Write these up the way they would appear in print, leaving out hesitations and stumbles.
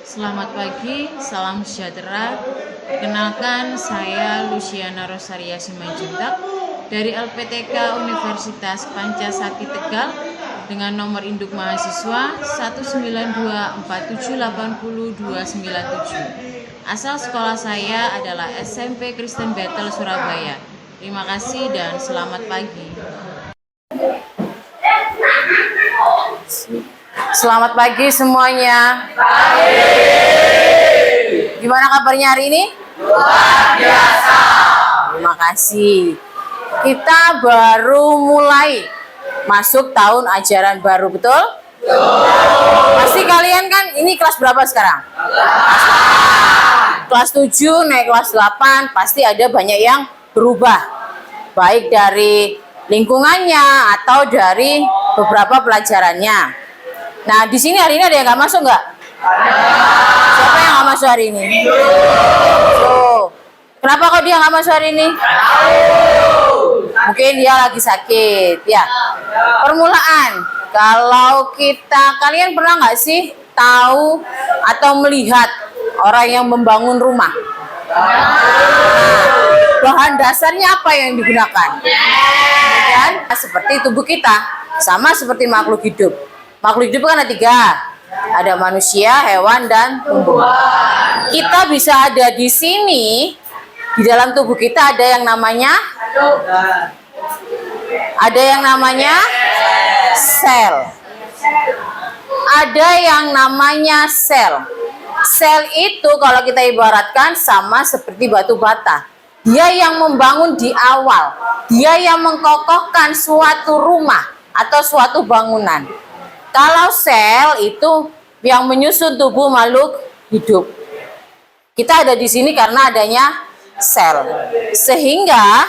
Selamat pagi, salam sejahtera. Kenalkan, saya Luciana Rosaria Simanjuntak dari LPTK Universitas Pancasakti Tegal dengan nomor induk mahasiswa 19247800297. Asal sekolah saya adalah SMP Kristen Bethel Surabaya. Terima kasih dan selamat pagi. Selamat pagi semuanya. Gimana kabarnya hari ini? Luar biasa. Terima kasih. Kita baru mulai masuk tahun ajaran baru, betul? Pasti kalian kan ini kelas berapa sekarang? Kelas 7 naik kelas 8, pasti ada banyak yang berubah. Baik dari lingkungannya atau dari beberapa pelajarannya. Nah, di sini hari ini ada yang nggak masuk nggak? Siapa yang nggak masuk hari ini? Kenapa kok dia nggak masuk hari ini? Mungkin dia lagi sakit, ya. Permulaan, kalau kalian pernah nggak sih tahu atau melihat orang yang membangun rumah? Bahan dasarnya apa yang digunakan? Dan seperti tubuh kita, sama seperti makhluk hidup. Makhluk hidup kan ada 3, ada manusia, hewan, dan tumbuhan. Kita bisa ada di sini, di dalam tubuh kita ada yang namanya sel. Ada yang namanya sel. Sel itu kalau kita ibaratkan sama seperti batu bata. Dia yang membangun di awal. Dia yang mengkokohkan suatu rumah atau suatu bangunan. Kalau sel itu yang menyusun tubuh makhluk hidup. Kita ada di sini karena adanya sel. Sehingga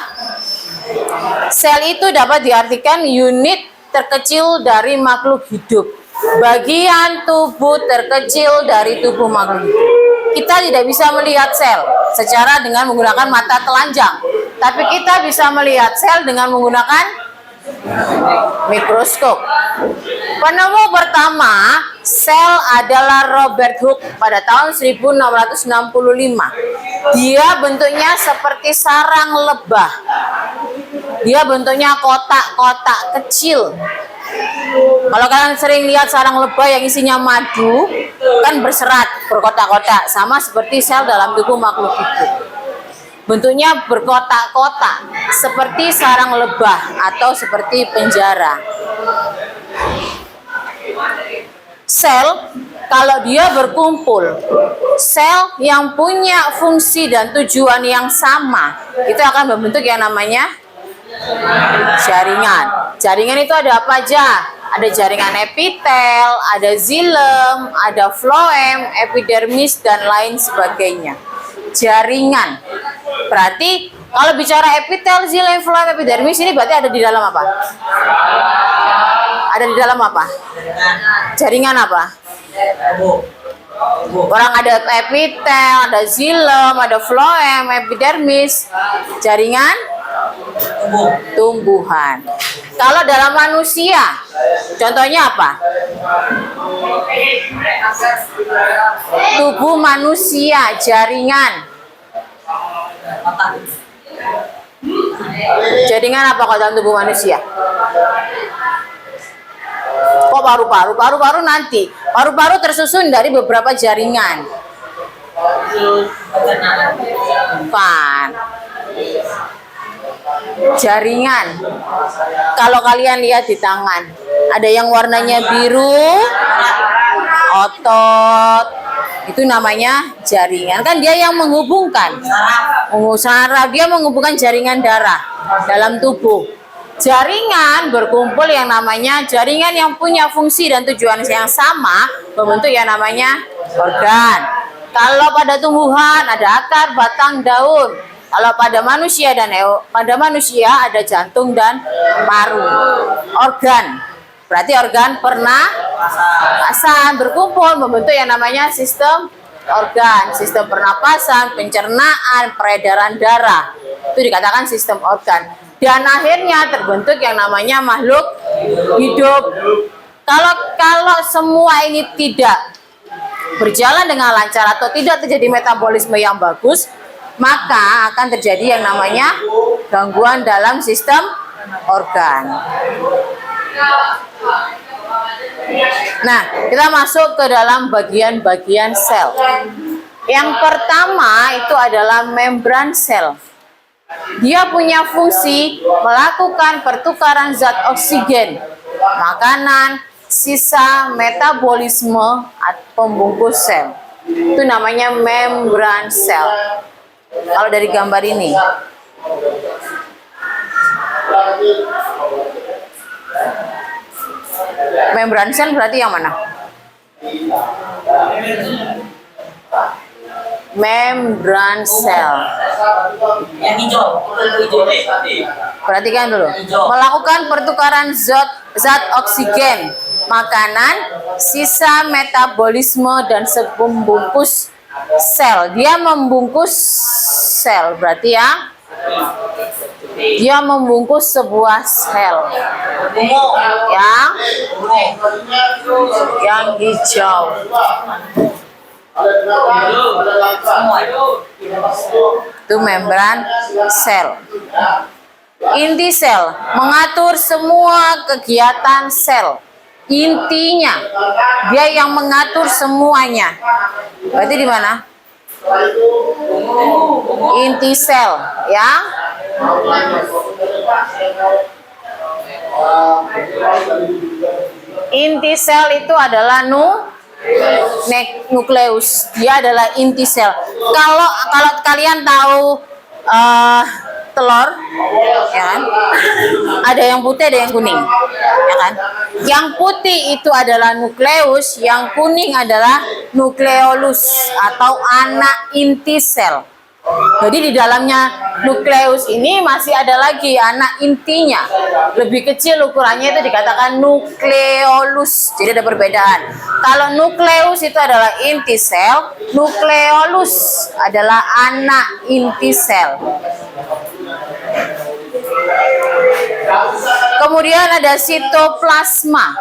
sel itu dapat diartikan unit terkecil dari makhluk hidup. Bagian tubuh terkecil dari tubuh makhluk hidup. Kita tidak bisa melihat sel secara dengan menggunakan mata telanjang. Tapi kita bisa melihat sel dengan menggunakan mikroskop. Penemu pertama sel adalah Robert Hooke pada tahun 1665. Dia bentuknya seperti sarang lebah. Dia bentuknya kotak-kotak kecil. Kalau kalian sering lihat sarang lebah yang isinya madu, kan berserat, berkotak-kotak, sama seperti sel dalam tubuh makhluk hidup. Bentuknya berkotak-kotak, seperti sarang lebah atau seperti penjara. Sel, kalau dia berkumpul, sel yang punya fungsi dan tujuan yang sama, itu akan membentuk yang namanya jaringan. Jaringan itu ada apa aja? Ada jaringan epitel, ada xilem, ada floem, epidermis, dan lain sebagainya. Jaringan. Berarti kalau bicara epitel, xilem, floem, epidermis ini berarti ada di dalam apa? Ada di dalam apa? Jaringan apa? Orang ada epitel, ada xilem, ada floem, epidermis. Jaringan tumbuhan. Kalau dalam manusia, contohnya apa? Tubuh manusia, jaringan. Jaringan apa kalau dalam tubuh manusia? Kok paru-paru? Paru-paru nanti. Paru-paru tersusun dari beberapa jaringan. Bukan. Jaringan. Kalau kalian lihat di tangan, ada yang warnanya biru, otot, itu namanya jaringan. Kan dia yang menghubungkan, saraf, dia menghubungkan jaringan darah dalam tubuh. Jaringan berkumpul yang namanya jaringan yang punya fungsi dan tujuan yang sama, membentuk yang namanya organ. Kalau pada tumbuhan ada akar, batang, daun. Kalau pada manusia ada jantung dan paru. Organ. Berarti organ pernapasan berkumpul membentuk yang namanya sistem organ, sistem pernapasan, pencernaan, peredaran darah. Itu dikatakan sistem organ. Dan akhirnya terbentuk yang namanya makhluk hidup. Kalau semua ini tidak berjalan dengan lancar atau tidak terjadi metabolisme yang bagus, maka akan terjadi yang namanya gangguan dalam sistem organ. Nah, kita masuk ke dalam bagian-bagian sel. Yang pertama itu adalah membran sel. Dia punya fungsi melakukan pertukaran zat oksigen, makanan, sisa, metabolisme, atau pembungkus sel. Itu namanya membran sel. Kalau dari gambar ini. Membran sel berarti yang mana? Membran sel. Yang hijau. Perhatikan dulu. Melakukan pertukaran zat oksigen, makanan, sisa, metabolisme, dan pembungkus sel. Dia membungkus sel, berarti ya. Dia membungkus sebuah sel. Yang hijau. Itu membran sel. Inti sel mengatur semua kegiatan sel. Intinya, dia yang mengatur semuanya. Berarti di mana? Inti sel, ya. Inti sel itu adalah nukleus. Dia adalah inti sel. Kalau kalian tahu telur, ya kan? Ada yang putih, ada yang kuning, ya kan? Yang putih itu adalah nukleus, yang kuning adalah nukleolus atau anak inti sel. Jadi di dalamnya nukleus ini masih ada lagi anak intinya. Lebih kecil ukurannya itu dikatakan nukleolus. Jadi ada perbedaan. Kalau nukleus itu adalah inti sel, nukleolus adalah anak inti sel. Kemudian ada sitoplasma.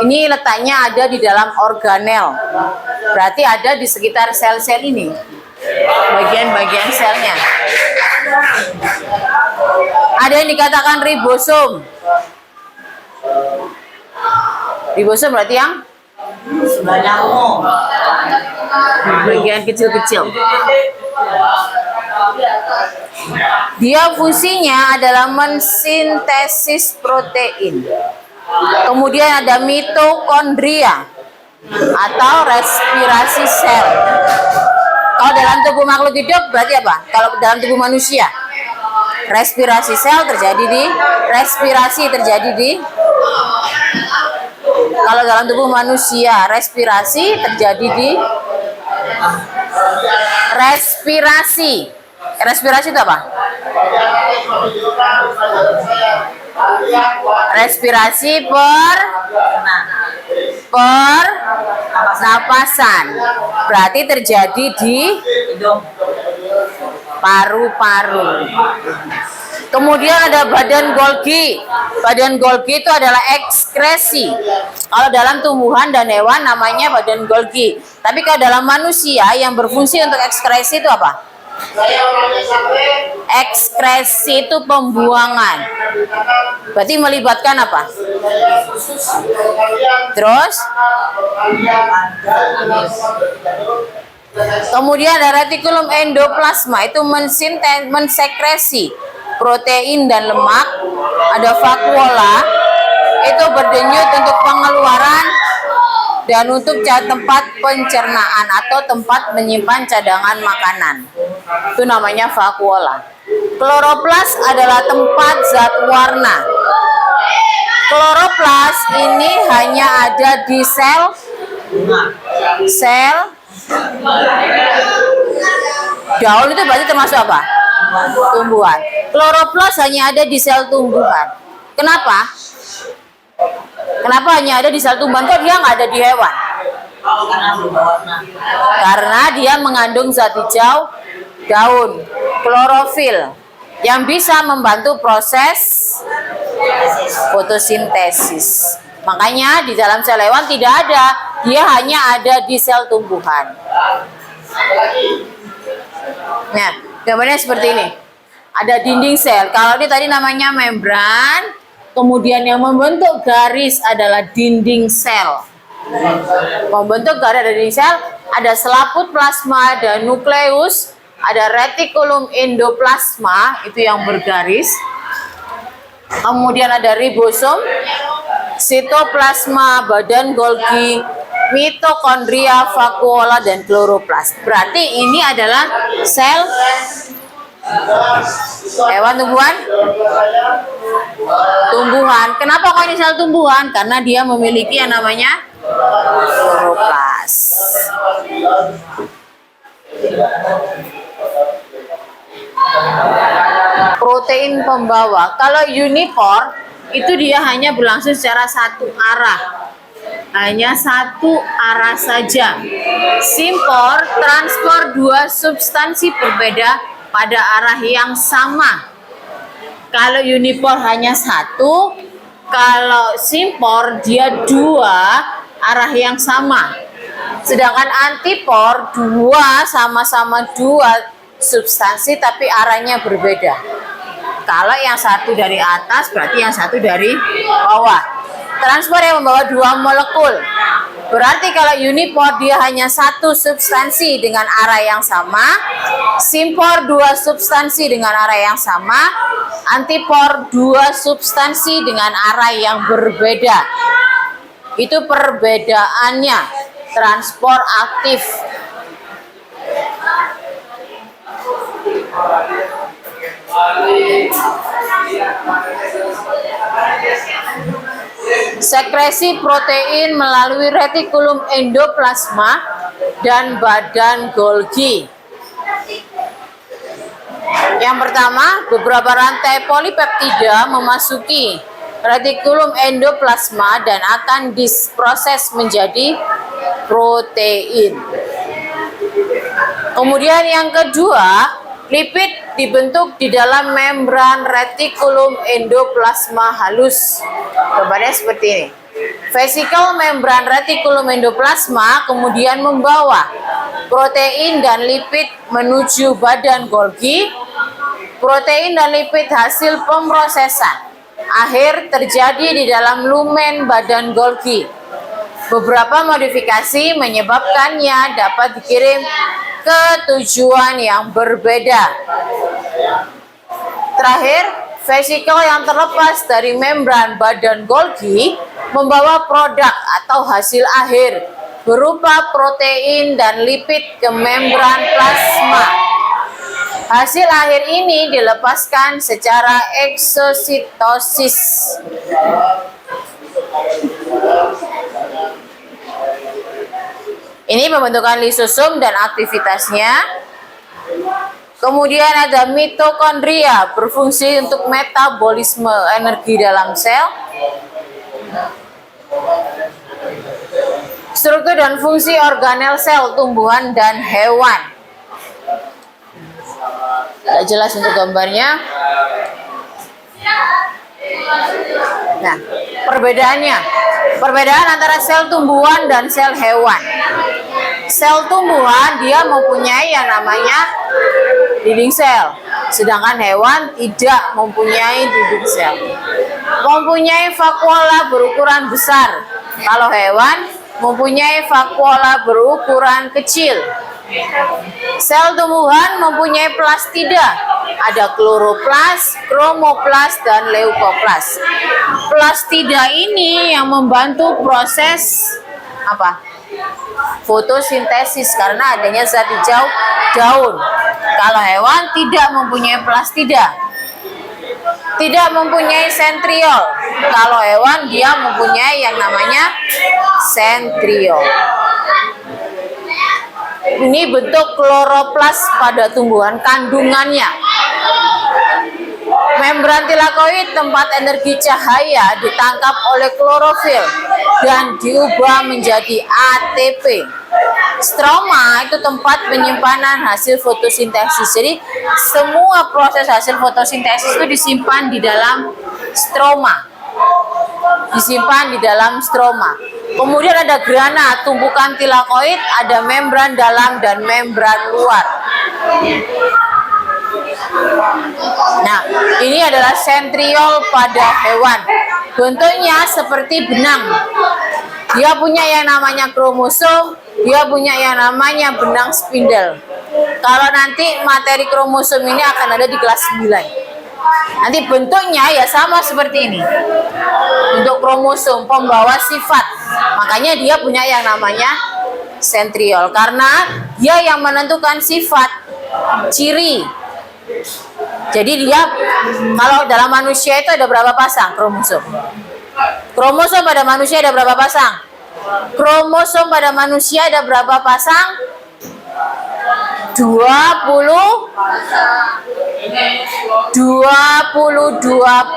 Ini letaknya ada di dalam organel. Berarti ada di sekitar sel-sel ini. Bagian-bagian selnya. Ada yang dikatakan ribosom. Ribosom berarti yang bagian kecil-kecil. Dia fungsinya adalah mensintesis protein. Kemudian ada mitokondria atau respirasi sel. Kalau dalam tubuh makhluk hidup berarti apa? Kalau dalam tubuh manusia, respirasi sel terjadi di kalau dalam tubuh manusia, respirasi terjadi di respirasi. Respirasi itu apa? Respirasi pernapasan. Berarti terjadi di paru-paru. Kemudian ada badan Golgi. Badan Golgi itu adalah ekskresi. Kalau dalam tumbuhan dan hewan namanya badan Golgi. Tapi kalau dalam manusia yang berfungsi untuk ekskresi itu apa? Ekskresi itu pembuangan. Berarti melibatkan apa? Terus kemudian ada retikulum endoplasma, itu mensekresi protein dan lemak. Ada vakuola, itu berdenyut untuk pengeluaran dan untuk tempat pencernaan atau tempat menyimpan cadangan makanan. Itu namanya vakuola. Kloroplas adalah tempat zat warna. Kloroplas ini hanya ada di sel daun. Itu berarti termasuk apa? Tumbuhan. Kloroplas hanya ada di sel tumbuhan. Kenapa? Kenapa hanya ada di sel tumbuhan? Kok dia nggak ada di hewan? Karena dia mengandung zat hijau daun, klorofil, yang bisa membantu proses fotosintesis. Makanya di dalam sel hewan tidak ada dia hanya ada di sel tumbuhan. Nah, gambarnya seperti ini. Ada dinding sel. Kalau ini tadi namanya membran, kemudian yang membentuk garis adalah dinding sel. Membentuk garis ada dinding sel, ada selaput plasma, ada nukleus, ada retikulum endoplasma, itu yang bergaris. Kemudian ada ribosom, sitoplasma, badan Golgi, mitokondria, vakuola, dan kloroplas. Berarti ini adalah sel hewan tumbuhan. Kenapa kok ini sel tumbuhan? Karena dia memiliki yang namanya kloroplas. Protein pembawa. Kalau unipor itu dia hanya berlangsung secara satu arah. Hanya satu arah saja. Simpor transpor dua substansi berbeda pada arah yang sama. Kalau unipor hanya satu, kalau simpor dia dua arah yang sama. Sedangkan antipor dua sama-sama dua substansi tapi arahnya berbeda. Kalau yang satu dari atas berarti yang satu dari bawah. Transpor yang membawa dua molekul. Berarti kalau unipor dia hanya satu substansi dengan arah yang sama, simpor dua substansi dengan arah yang sama, antipor dua substansi dengan arah yang berbeda. Itu perbedaannya transpor aktif. Sekresi protein melalui retikulum endoplasma dan badan Golgi. Yang pertama, beberapa rantai polipeptida memasuki retikulum endoplasma dan akan diproses menjadi protein. Kemudian yang kedua, lipid dibentuk di dalam membran retikulum endoplasma halus. Gambarnya seperti ini. Vesikel membran retikulum endoplasma kemudian membawa protein dan lipid menuju badan Golgi. Protein dan lipid hasil pemrosesan akhir terjadi di dalam lumen badan Golgi. Beberapa modifikasi menyebabkannya dapat dikirim ke tujuan yang berbeda. Terakhir, vesikel yang terlepas dari membran badan Golgi membawa produk atau hasil akhir berupa protein dan lipid ke membran plasma. Hasil akhir ini dilepaskan secara eksositosis. Ini pembentukan lisosom dan aktivitasnya. Kemudian ada mitokondria, berfungsi untuk metabolisme energi dalam sel. Struktur dan fungsi organel sel tumbuhan dan hewan. Tidak jelas untuk gambarnya. Nah, perbedaan antara sel tumbuhan dan sel hewan. Sel tumbuhan dia mempunyai yang namanya dinding sel, sedangkan hewan tidak mempunyai dinding sel. Mempunyai vakuola berukuran besar. Kalau hewan mempunyai vakuola berukuran kecil. Sel tumbuhan mempunyai plastida, ada kloroplas, kromoplas, dan leukoplas. Plastida ini yang membantu proses apa? Fotosintesis karena adanya zat hijau daun. Kalau hewan tidak mempunyai plastida, tidak mempunyai sentriol. Kalau hewan dia mempunyai yang namanya sentriol. Ini bentuk kloroplas pada tumbuhan kandungannya. Membran tilakoid tempat energi cahaya ditangkap oleh klorofil dan diubah menjadi ATP. Stroma itu tempat penyimpanan hasil fotosintesis. Jadi semua proses hasil fotosintesis itu disimpan di dalam stroma. Disimpan di dalam stroma. Kemudian ada grana, tumpukan tilakoid, ada membran dalam dan membran luar. Nah, ini adalah sentriol pada hewan. Bentuknya seperti benang. Dia punya yang namanya kromosom, dia punya yang namanya benang spindle. Kalau nanti materi kromosom ini akan ada di kelas 9. Nanti bentuknya ya sama seperti ini. Bentuk kromosom, pembawa sifat. Makanya dia punya yang namanya sentriol. Karena dia yang menentukan sifat, ciri. Jadi dia, kalau dalam manusia itu ada berapa pasang kromosom? Kromosom pada manusia ada berapa pasang? Kromosom pada manusia ada berapa pasang? 22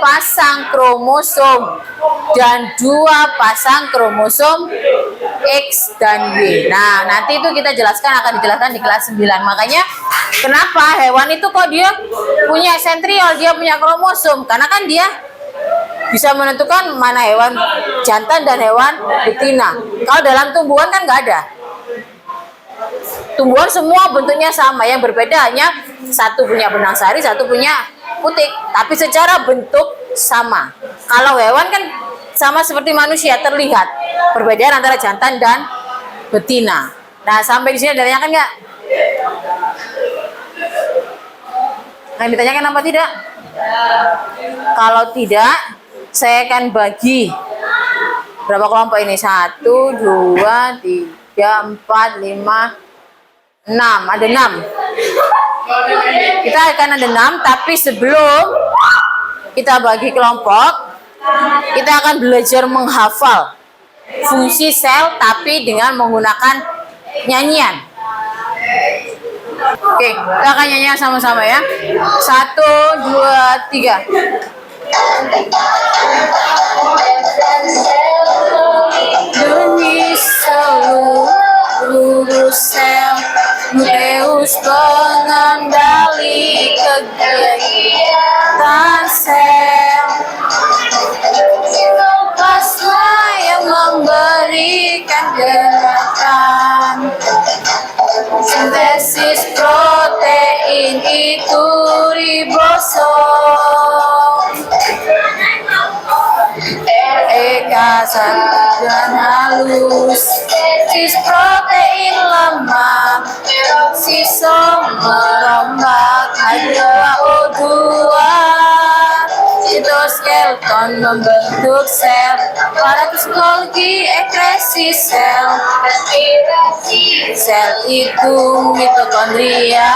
pasang kromosom dan 2 pasang kromosom X dan Y. Nah, nanti itu kita jelaskan, akan dijelaskan di kelas 9. Makanya kenapa hewan itu kok dia punya sentriol, dia punya kromosom? Karena kan dia bisa menentukan mana hewan jantan dan hewan betina. Kalau dalam tumbuhan kan nggak ada. Tumbuhan semua bentuknya sama, yang berbeda hanya satu punya benang sari, satu punya putik, tapi secara bentuk sama. Kalau hewan kan sama seperti manusia, terlihat perbedaan antara jantan dan betina. Nah, sampai di sini ada tanyakan nggak? Yang ditanyakan apa tidak? Kalau tidak, saya akan bagi berapa kelompok ini? 1, 2, 3, 4, 5, 6. Ada 6. Kita akan ada 6, tapi sebelum kita bagi kelompok, kita akan belajar menghafal fungsi sel, tapi dengan menggunakan nyanyian. Oke, kita akan nyanyian sama-sama ya. 1, 2, 3. Demi seluruh sel, nukleus pengendali kegiatan sel. Sitoplasma yang memberikan gerakan sintesis protein itu ribosom. REK dan halus, sintesis protein lemak, peroksisom merombak H2O2. Sitoskeleton membentuk sel, aparatus Golgi ekresi sel, respirasi sel itu mitokondria.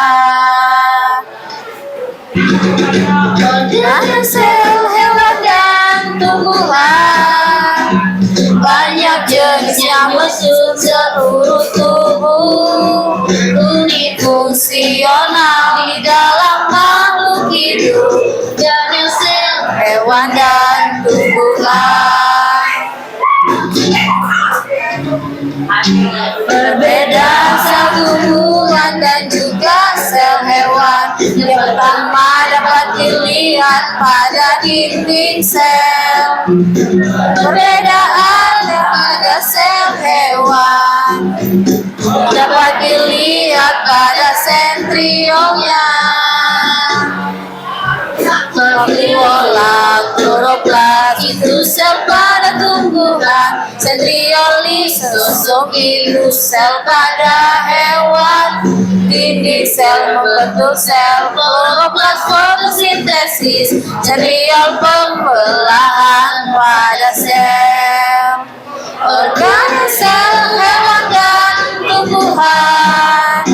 Ada sel hewan dan tumbuhan, banyak jenis yang masuk seluruh tubuh. Unit fungsional di dalam makhluk hidup, jenis sel hewan dan tumbuhan. Berbeda sel tumbuhan dan juga sel hewan. Yang pertama dapat dilihat pada dinding sel. Perbedaan pada sel hewan dapat dilihat pada sentriolnya. Kloroplast, kloroplas itu sel pada tumbuhan. Sentriolis, sosok itu sel pada hewan. Dinding sel membentuk sel. Kloroplas fotosintesis, sentriol pembelahan pada sel. Organ sel hewan dan tumbuhan,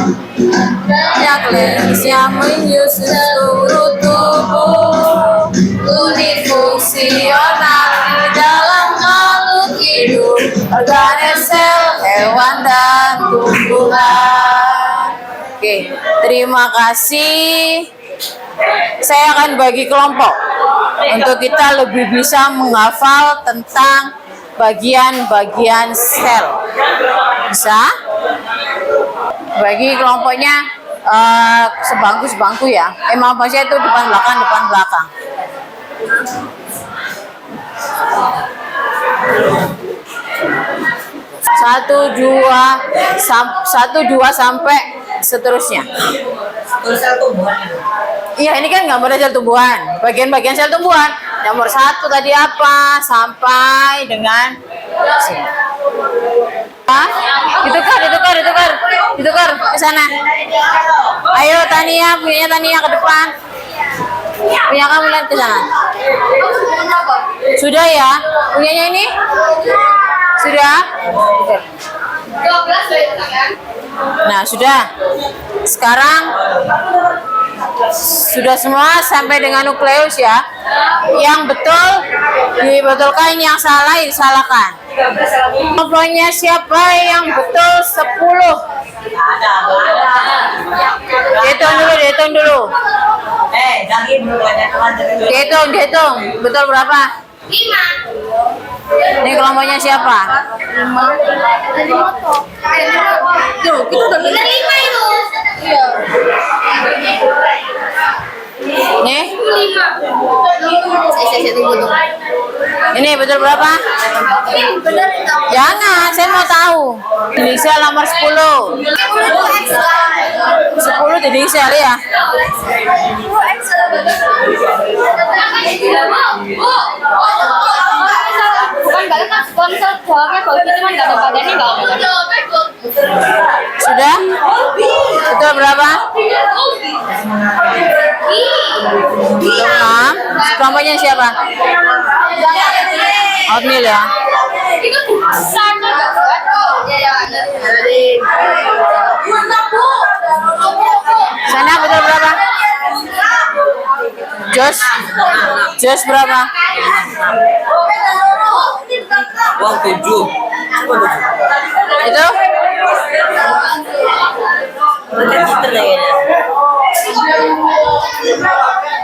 banyak lens yang menyusun seluruh tubuh. Unit fungsional di dalam makhluk hidup, organ sel hewan dan tumbuhan. Oke, terima kasih. Saya akan bagi kelompok untuk kita lebih bisa menghafal tentang bagian-bagian sel. Bisa? Bagi kelompoknya sebangku ya. Maaf saya itu depan belakang. 1, 2 sampai seterusnya. Terus sel tumbuhan itu. Iya, ini kan gambar sel tumbuhan. Bagian-bagian sel tumbuhan. Nomor 1 tadi apa? Sampai dengan sini. Ah, ditukar ke sana. Ayo Tania, punya Tania ke depan. Punya kamu lihat ke sana. Sudah ya? Punyanya ini? Sudah? Oke. Nah, sudah. Sekarang sudah semua sampai dengan nukleus ya. Yang betul dibetulkan, yang salah disalahkan. Kelompoknya siapa yang betul 10? Dihitung dulu. Jangan belum banyak lanjut. Dihitung. Betul berapa? 5. Ini kelompoknya siapa? 5. Tuh, kita udah benar 5 itu. Iya. Nih, 5. Saya tunggu tuh. ini betul berapa? Benar. Jangan, saya mau tahu. Inisial nomor 10. 10 jadi inisial ya. Bukan kalian kan sponsor jawabnya bagus, cuman nggak ada badannya nggak ada. Sudah? Betul berapa? Betul 6. Kelompoknya siapa? Oatmeal ya. Itu besar nggak buat? Sana betul berapa? Jos berapa? Uang 7. Itu? Pakai citer deh kayaknya.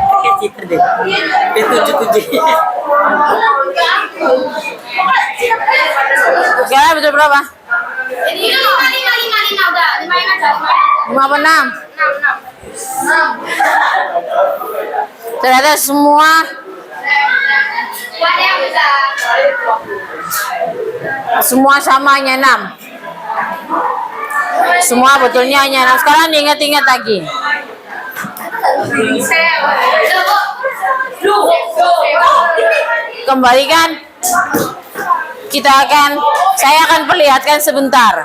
Pakai citer deh. P77. Sekarang betul berapa? Ini 5 udah 5 aja. 5 apa 6? 6. Ternyata semua Ada yang besar. semua sama hanya 6. Semua betulnya hanya 6. Sekarang diingat-ingat lagi. Kembalikan. Saya akan perlihatkan sebentar.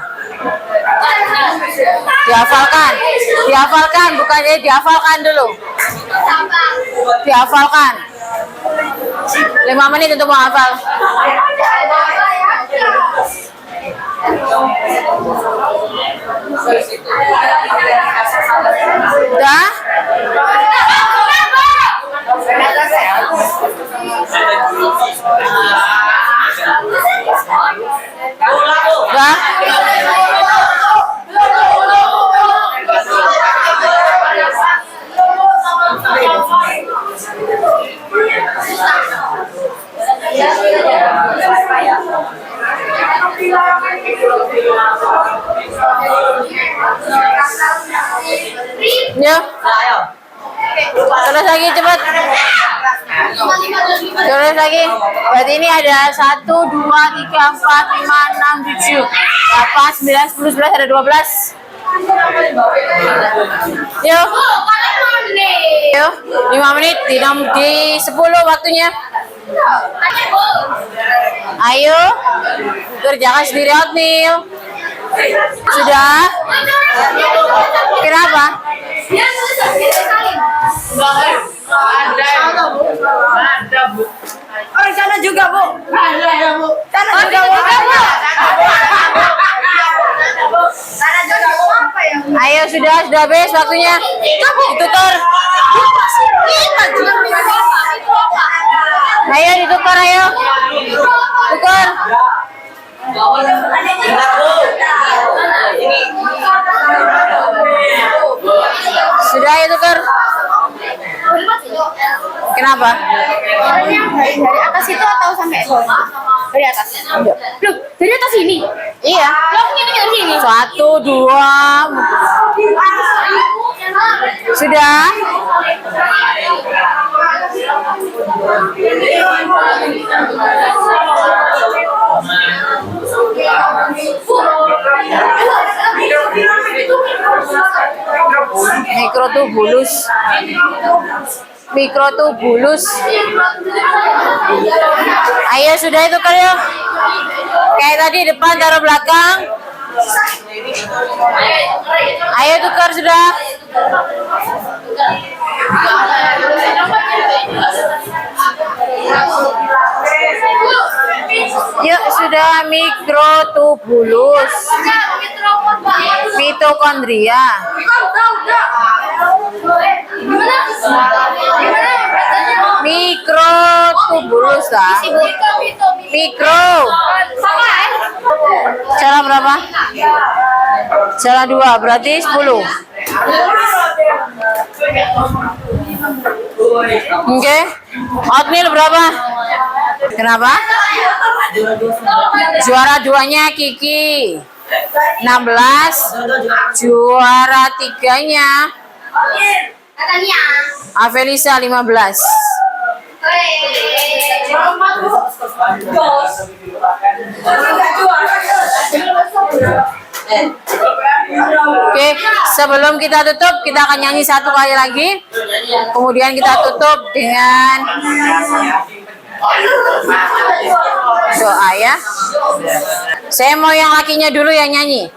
Dihafalkan, bukannya dihafalkan dulu. Dihafalkan. 5 menit untuk menghafal. Udah? Udah? Ya, Ayo. terus lagi cepat. Terus lagi. Berarti ini ada 1, 2, 3, 4, 5, 6, 7, 8, 9, 10, 11, ada 12. Yuk. Yuk, 5 menit di 10 waktunya. Ayo, kerjakan sendiri oatmeal. Sudah? Kenapa? Oh, di sana juga, Bu. Ada, Bu. Sana juga, Bu. Sana juga, Bu. Apa ya? Ayo, sudah habis waktunya. Ditukar. Ayo, ditukar, ayo. Tukar. Sudah, ayo tukar. Kenapa? Dari atas itu atau sampai bawah? Dari atas. Loh, dari atas ini. Iya. Loh, ini dari sini. 1, 2. Sudah? Mikrotubulus. Mikrotubulus. Ayo sudah itu kan ya. Kayak tadi depan taruh belakang. Ayo tukar sudah. Yuk sudah mikrotubulus. Mitokondria. Mikrotubulus lah. Mikro. Cara berapa? Cara 2 berarti 10. Oke. Oatmeal berapa? Kenapa? Juara 2-nya Kiki 16. Juara 3-nya Avelisa 15. Oke, sebelum kita tutup, kita akan nyanyi satu kali lagi. Kemudian kita tutup dengan doa ya. Saya mau yang lakinya dulu yang nyanyi.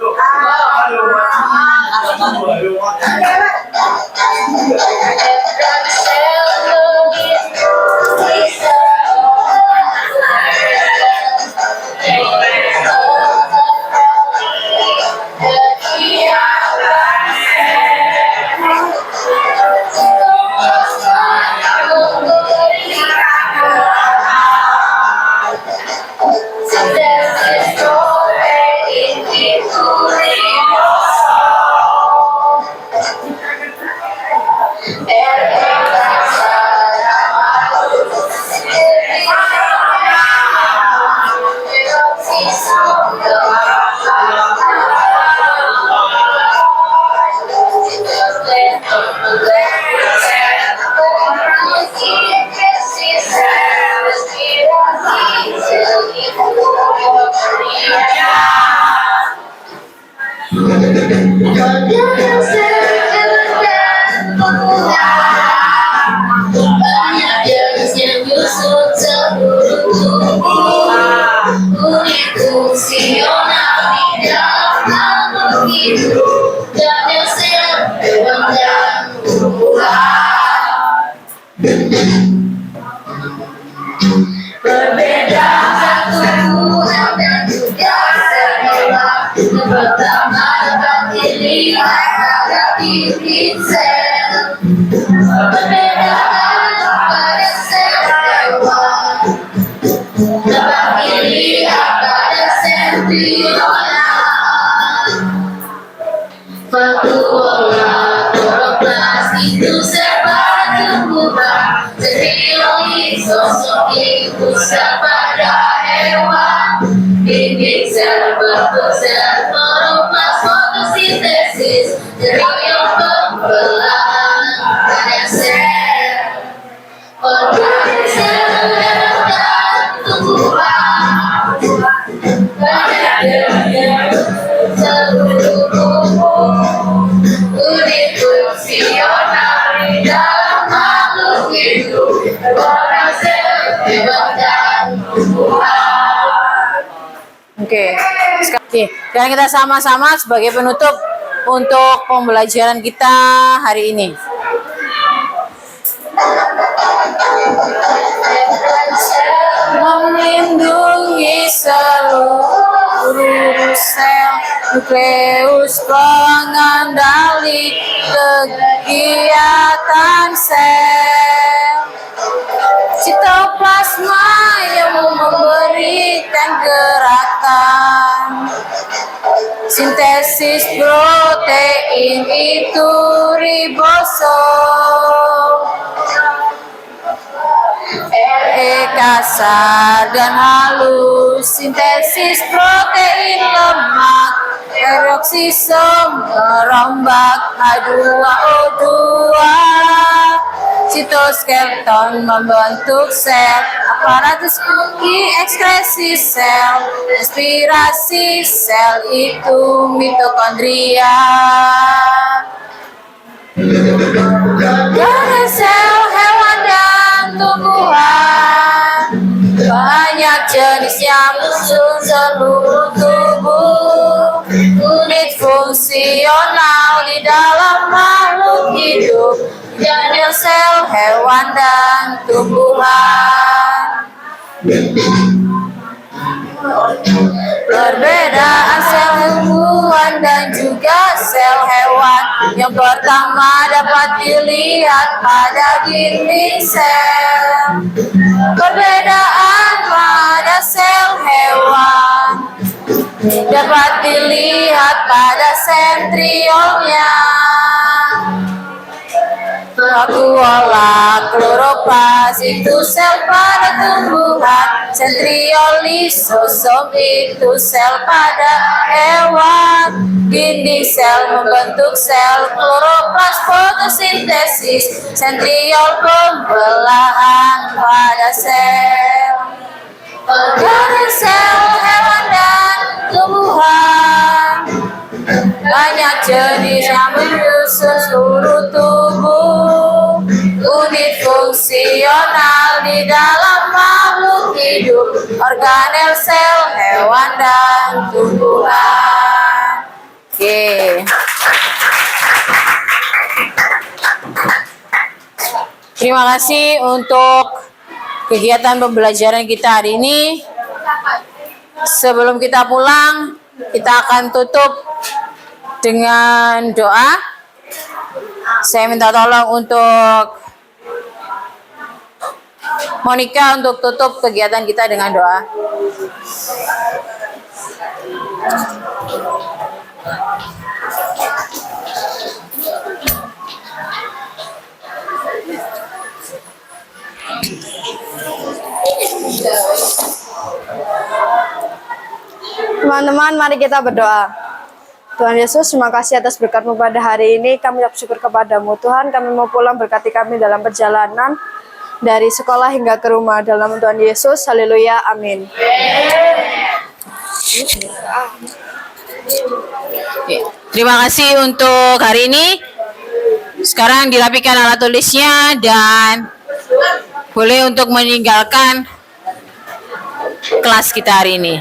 Oke, sekarang kita sama-sama sebagai penutup untuk pembelajaran kita hari ini. Melindungi seluruh sel nukleus, pengendali kegiatan sel, sitoplasma yang memberikan gerakan, sintesis protein itu ribosom, kasar dan halus, sintesis protein lemak, peroksisom merombak H2O2, Sitoskeleton membentuk sel, aparatus ekskresi sel, respirasi sel itu mitokondria. Dari sel hewan dan tumbuhan, banyak jenis yang menyusun seluruh tubuh. Unit fungsional di dalam makhluk hidup, dari sel hewan dan tumbuhan. Perbedaan sel tumbuhan dan juga sel hewan yang pertama dapat dilihat pada dinding sel. Perbedaan pada sel hewan dapat dilihat pada sentriolnya. Vakuola, kloroplas itu sel pada tumbuhan, sentriol, lisosom itu sel pada hewan. Dinding sel membentuk sel, kloroplas fotosintesis, sentriol pembelahan pada sel. Dari sel hewan dan tumbuhan, banyak jenis yang menyusun seluruh tubuh. Unit fungsional di dalam makhluk hidup, organel sel hewan dan tumbuhan. Oke. Terima kasih untuk kegiatan pembelajaran kita hari ini. Sebelum kita pulang, kita akan tutup dengan doa. Saya minta tolong untuk Monica untuk tutup kegiatan kita dengan doa. Teman-teman, mari kita berdoa. Tuhan Yesus, terima kasih atas berkat-Mu pada hari ini. Kami bersyukur kepada-Mu. Tuhan, kami mau pulang, berkati kami dalam perjalanan dari sekolah hingga ke rumah. Dalam Tuhan Yesus, haleluya, amin. Terima kasih untuk hari ini. Sekarang dirapikan alat tulisnya dan boleh untuk meninggalkan kelas kita hari ini.